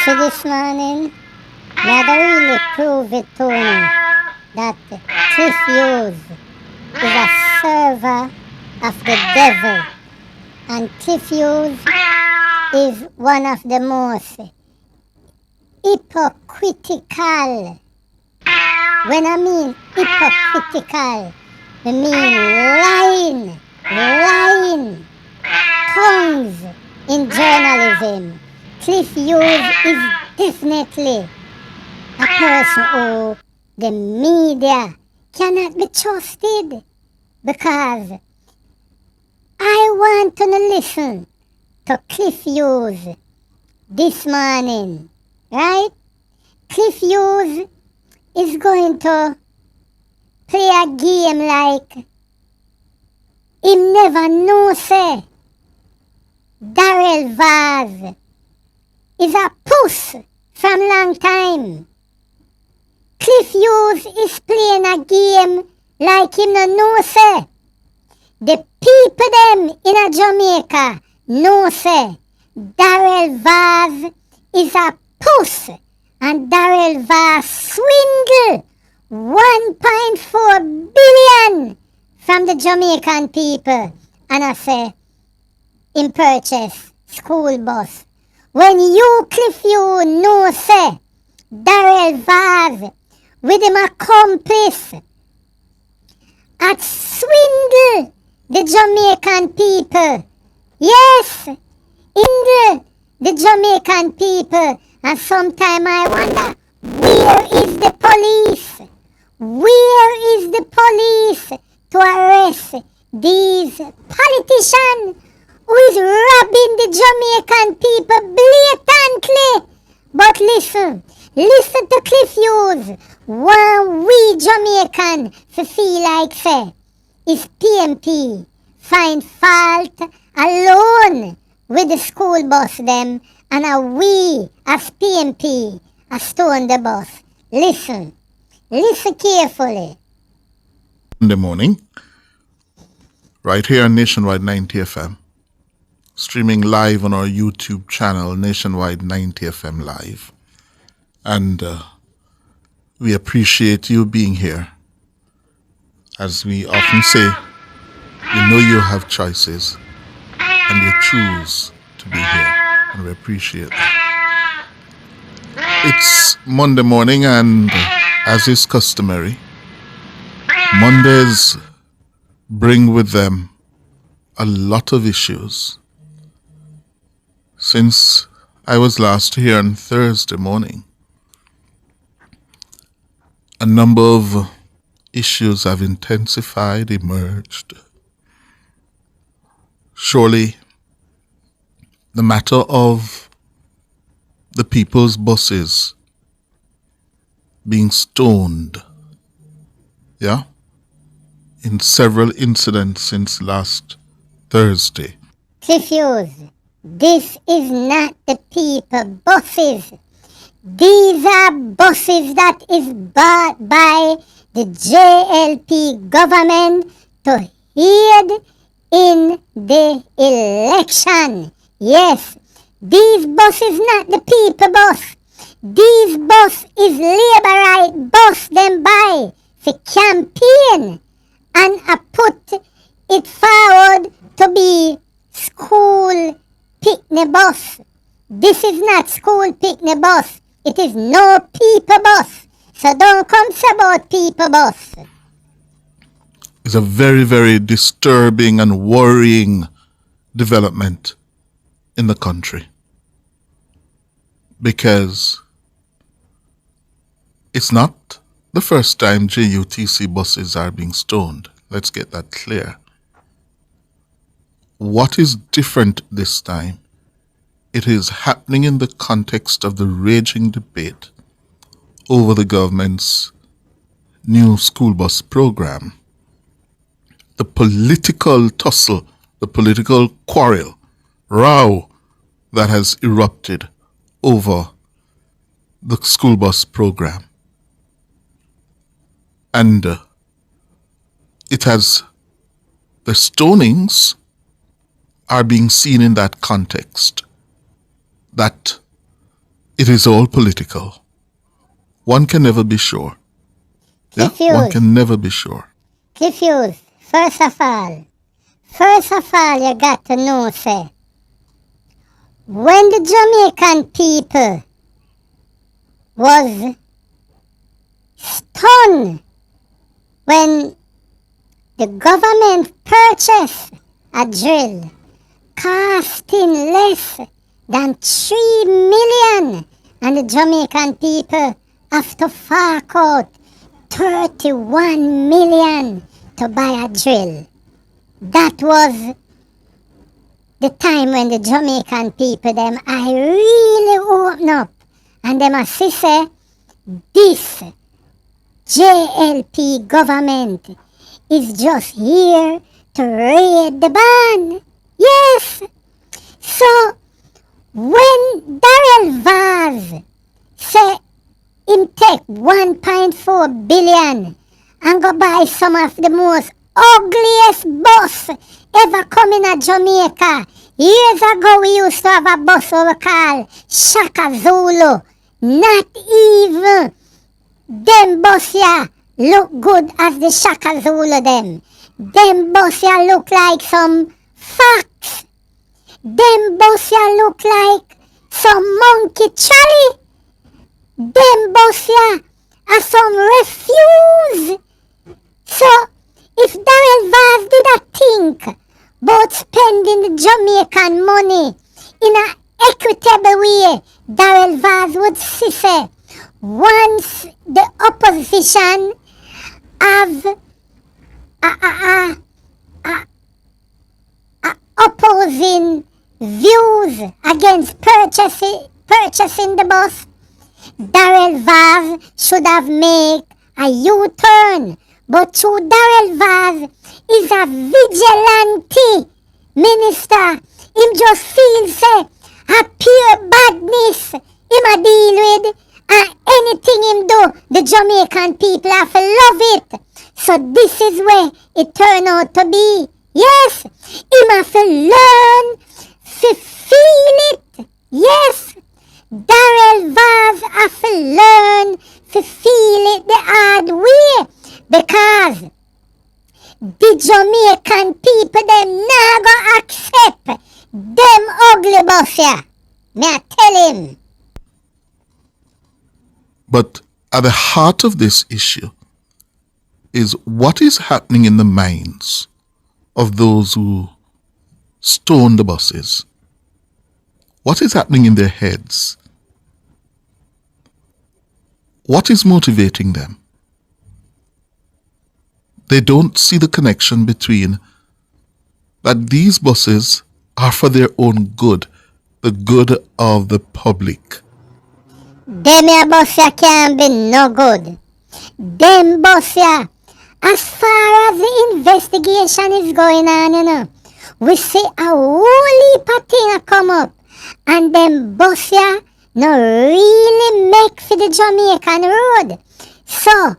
see this morning, me had really prove it to me that Cliff Hughes is a server of the devil. And Cliff Hughes is one of the most hypocritical. When I mean hypocritical, I mean lying tongues in journalism. Cliff Hughes is definitely a person who the media cannot be trusted, because I want to listen to Cliff Hughes this morning, right? Cliff Hughes is going to play a game like him never know say Darrell Vaz is a puss from long time. Cliff Hughes is playing a game like him no know say the people them in a Jamaica know say Darrell Vaz is a puss, and Darrell Vaz swindle 1.4 billion from the Jamaican people. And I say, him purchase school bus. When you, Cliff, you know say Darrell Vaz with him accomplice at swindle the Jamaican people. Yes, swindle the Jamaican people. And sometimes I wonder, where is the police? Where is the police to arrest these politicians who is robbing the Jamaican people blatantly? But listen to Cliff Hughes. One we Jamaican to feel like say is PNP find fault alone with the school bus them, and a we as PNP a stone the bus. Listen carefully. In the morning, right here on Nationwide 90 FM, streaming live on our YouTube channel, Nationwide 90 FM Live. And we appreciate you being here. As we often say, we know you have choices, and you choose to be here, and we appreciate that. It's Monday morning, and as is customary, Mondays bring with them a lot of issues. Since I was last here on Thursday morning, a number of issues have intensified, emerged. Surely, the matter of the people's buses being stoned, in several incidents since last Thursday. Cliff Hughes, this is not the people buses. These are buses that is bought by the JLP government to aid in the election. Yes, these buses not the people bus. These bus is Labourite bus them buy for campaign, and I put it forward to be school picnic bus. This is not school picnic bus. It is no people bus. So don't come say about people bus. It's a very, very disturbing and worrying development in the country, because it's not the first time JUTC buses are being stoned. Let's get that clear. What is different this time? It is happening in the context of the raging debate over the government's new school bus program. The political tussle, the political quarrel, row that has erupted over the school bus program. And the stonings are being seen in that context. That It is all political. One can never be sure. Yeah? One can never be sure. Confused. First of all, you got to know, say, when the Jamaican people was stunned when the government purchased a drill costing less than 3 million, and the Jamaican people have to fork out 31 million to buy a drill. That was the time when the Jamaican people, them, I really open up, and them say, this JLP government is just here to raid the ban. Yes. So when Darrell Vaz say him take 1.4 billion and go buy some of the most ugliest bus ever come in a Jamaica. Years ago we used to have a bus we call Shaka Zulu. Not even them bus here look good as the Shaka Zulu them. Them bus here look like some fox. Them bus here look like some monkey trolley. Them bus here are some refuse. So if Darrell Vaz did not think about spending the Jamaican money in an equitable way, Darrell Vaz would say, once the opposition have opposing views against purchasing the bus, Darrell Vaz should have made a U-turn. But through Darrell Vaz is a vigilante minister. Him just feel say a pure badness him a deal with, and anything him do, the Jamaican people have to love it. So this is where it turn out to be. Yes, him have to learn to feel it. Yes, Darrell Vaz have to learn to feel it the hard way, because the Jamaican people them not gonna accept them ugly boss here. Me I tell him. But at the heart of this issue is what is happening in the minds of those who stone the buses. What is happening in their heads? What is motivating them? They don't see the connection between that these buses are for their own good, the good of the public. Them here bus here can't be no good. Them bus here, as far as the investigation is going on, you know, we see a whole heap of things come up, and them bus here no really make for the Jamaican road. So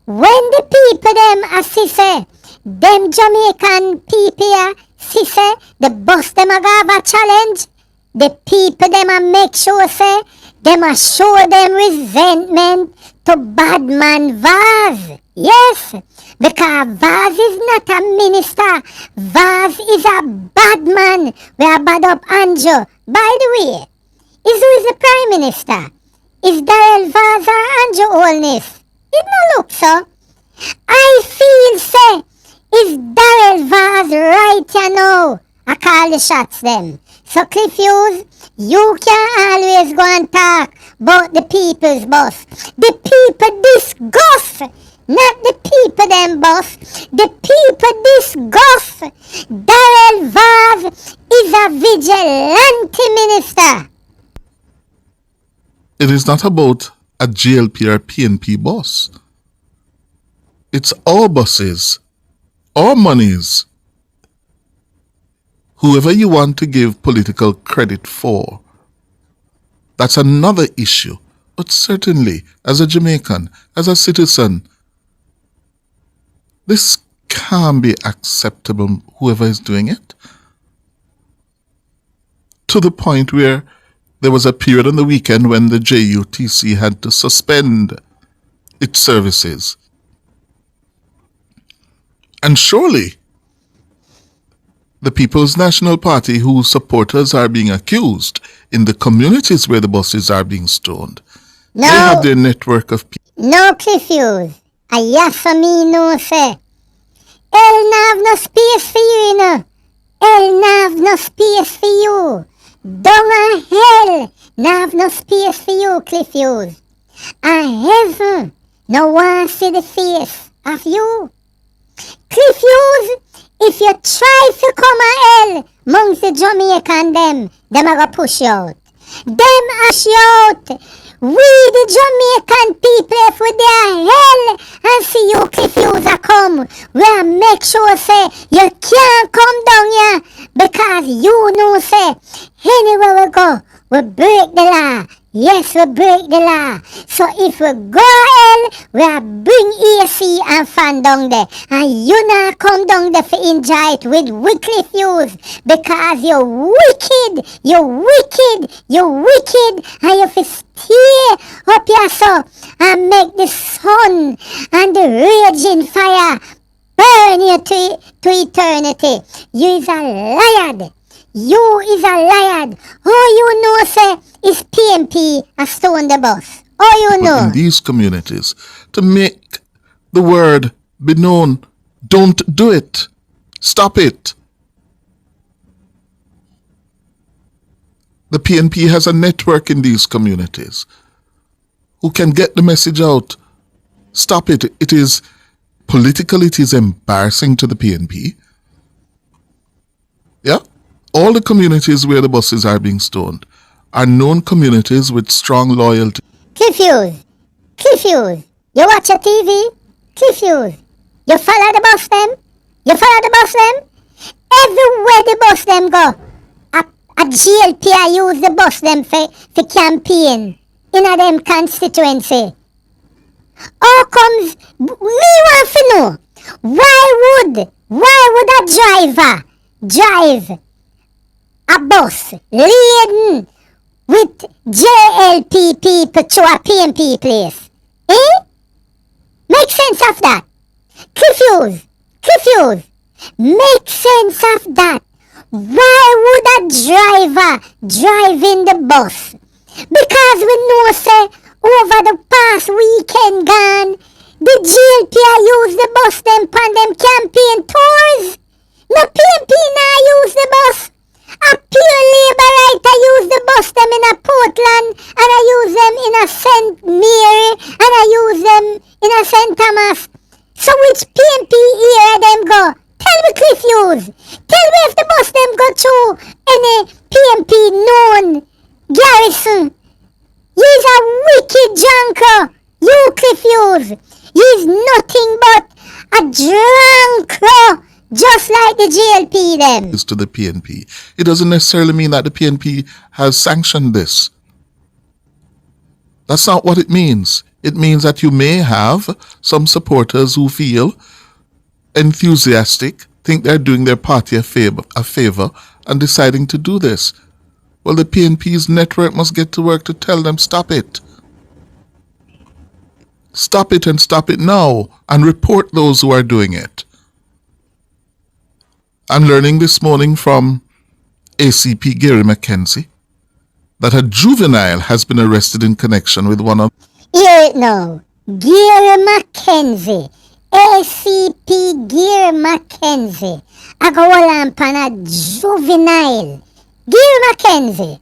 when the people them say, them Jamaican people here say the bus them a have a challenge, the people them a make sure say them a show them resentment to bad man Vaz. Yes, because Vaz is not a minister. Vaz is a bad man. We are bad up Anjo. By the way, who is the Prime Minister? Is Darrell Vaz or Anjo Holness? It no look so. I feel say, is Darrell Vaz right you know? I call the shots them. So Cliff Hughes, you can always go and talk about the people's boss. The people disgust, not the people them boss. The people disgust. Darrell Vaz is a vigilante minister. It is not about a JLP or PNP boss. It's our buses, our monies. Whoever you want to give political credit for, that's another issue. But certainly, as a Jamaican, as a citizen, this can't be acceptable, whoever is doing it. To the point where there was a period on the weekend when the JUTC had to suspend its services. And surely the People's National Party, whose supporters are being accused in the communities where the buses are being stoned, No. they have their network of people. No, Cliffius. A yes for me, no, say. Hell nav no space for you, you know. Hell nav no space for you. Down a hell nav no space for you, Cliffius. And heaven no want see the face of you. Cliffius, if you try to come a hell amongst the Jamaican them a go push you out. Them ash you out. We the Jamaican people, if we there hell and see you Cliffius a come, we'll make sure say you can't come down here because you know say anywhere we go, we break the law. Yes, we break the law. So if we go hell, we'll bring AC and fan down there. And you not come down there for enjoy it with weekly views because you're wicked, and you fi stay up here so and make the sun and the raging fire burn you to eternity. You is a liar. You is a liar. All you know say is PNP a stone the bus. All you know. In these communities to make the word be known. Don't do it. Stop it. The PNP has a network in these communities who can get the message out. Stop it. It is political. It is embarrassing to the PNP. Yeah? All the communities where the buses are being stoned are known communities with strong loyalty. Cliffius, you watch a TV? Cliffius, you follow the bus them? Everywhere the bus them go, a GLP use the bus them for campaign in a them constituency. How comes, me want to know, why would a driver drive a bus laden with JLP people to a PNP place? Make sense of that. Cliffius, make sense of that. Why would a driver drive in the bus? Because we know say over the past weekend gone, the GLP use the bus them pan them campaign tours. No PNP now use the bus. A pure labor right I use the bus them in a Portland and I use them in a St. Mary and I use them in a St. Thomas. So which PNP area them go? Tell me Cliffius. Tell me if the bus them go to any PNP known garrison. You's a wicked junker. You Cliffius. You's nothing but a drunk just like the GLP them. To the PNP. It doesn't necessarily mean that the PNP has sanctioned this. That's not what it means. It means that you may have some supporters who feel enthusiastic, think they're doing their party a favor and deciding to do this. Well, the PNP's network must get to work to tell them stop it. Stop it and stop it now and report those who are doing it. I'm learning this morning from ACP Gary McKenzie that a juvenile has been arrested in connection with one of... Hear it now. Gary McKenzie. ACP Gary McKenzie. I go on pan a juvenile. Gary McKenzie.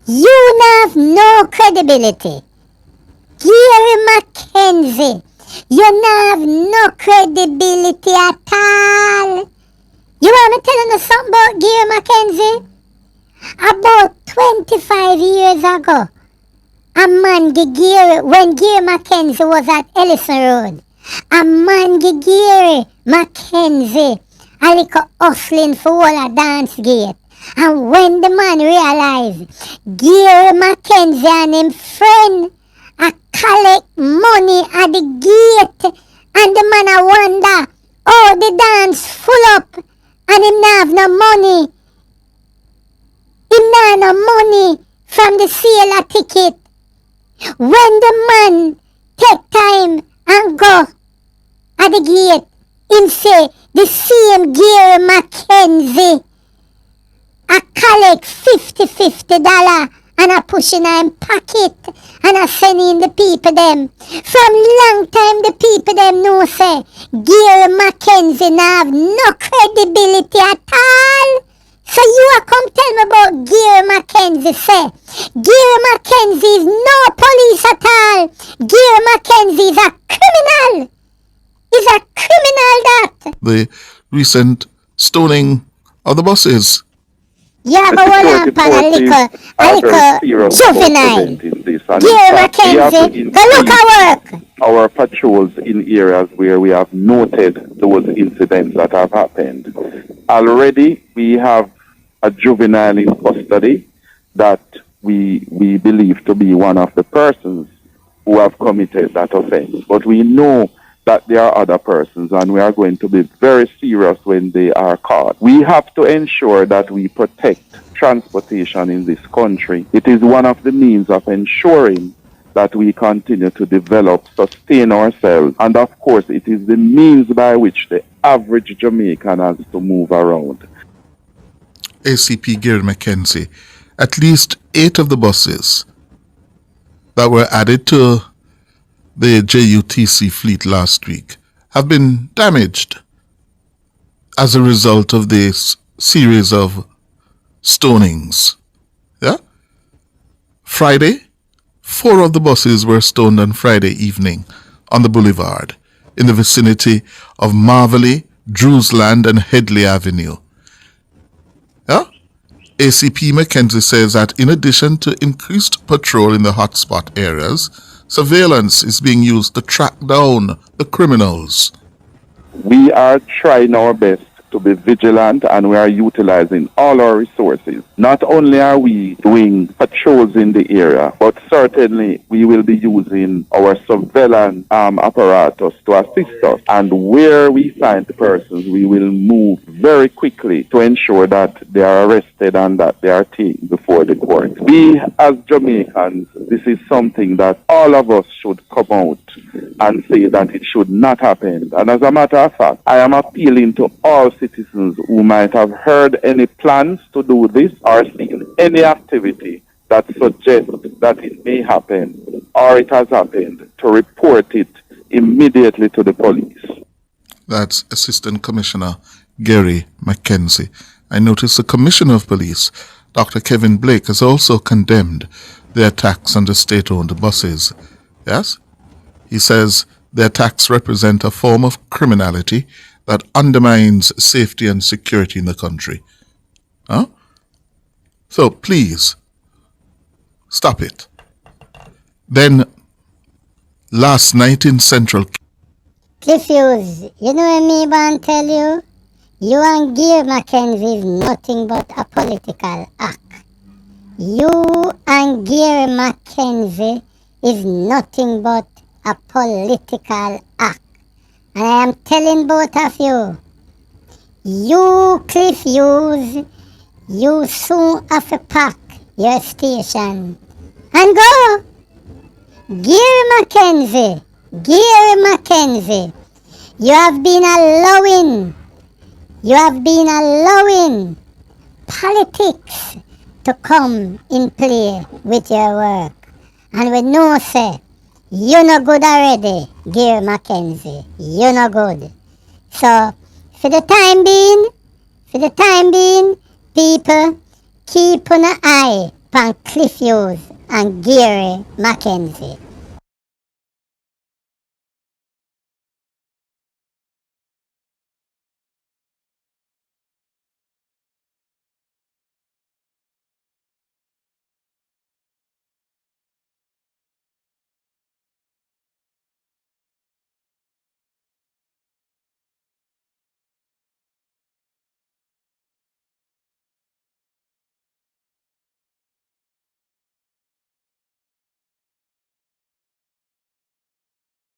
You have no credibility. Gary McKenzie. You have no credibility at all. You want me telling you something about Gary McKenzie? About 25 years ago, a man when Gary McKenzie was at Ellison Road, a man Gary McKenzie a little hustling for all a dance gate. And when the man realized Gary McKenzie and him friend collect money at the gate, and the man a wonder how the dance full up and him not have no money. Him nah no money from the sale of ticket. When the man take time and go at the gate, him say the same Gary Mackenzie I collect $50 and I push in him pocket and I send in the people them. From long time the people them know say Gary Mackenzie now have no credibility at all. So you are come tell me about Gary Mackenzie say. Gary Mackenzie is no police at all. Gary Mackenzie is a criminal. He's a criminal that. The recent stoning of the buses. Yeah, but one lamp and a little juvenile. Gary Mackenzie, go look at work. Our patrols in areas where we have noted those incidents that have happened. Already we have a juvenile in custody that we believe to be one of the persons who have committed that offense. But we know that there are other persons, and we are going to be very serious when they are caught. We have to ensure that we protect transportation in this country. It is one of the means of ensuring that we continue to develop, sustain ourselves, and of course it is the means by which the average Jamaican has to move around. ACP Gary Mackenzie, at least 8 of the buses that were added to the JUTC fleet last week have been damaged as a result of this series of stonings. Yeah? Friday, 4 of the buses were stoned on Friday evening on the boulevard in the vicinity of Marvelly, Drewsland and Headley Avenue. Yeah? ACP Mackenzie says that in addition to increased patrol in the hotspot areas, surveillance is being used to track down the criminals. We are trying our best to be vigilant, and we are utilizing all our resources. Not only are we doing patrols in the area, but certainly we will be using our surveillance apparatus to assist us. And where we find the persons, we will move very quickly to ensure that they are arrested and that they are taken before the court. We as Jamaicans, this is something that all of us should come out and say that it should not happen. And as a matter of fact, I am appealing to all citizens who might have heard any plans to do this or seen any activity that suggests that it may happen or it has happened to report it immediately to the police. That's Assistant Commissioner Gary Mackenzie. I noticed the Commissioner of Police, Dr. Kevin Blake, has also condemned the attacks on the state-owned buses. Yes? He says the attacks represent a form of criminality that undermines safety and security in the country. Huh? So please, stop it. Then, last night in Central... Cliffius, you know what me want tell you? You and Gary Mackenzie is nothing but a political act. You and Gary Mackenzie is nothing but a political act. And I am telling both of you, you Cliff Hughes, you soon have to pack your station and go. Gary Mackenzie, you have been allowing politics to come in play with your work. And we know say, you no good already, Gary Mackenzie. You no good. So, for the time being, people, keep an eye on Cliff Hughes and Gary Mackenzie.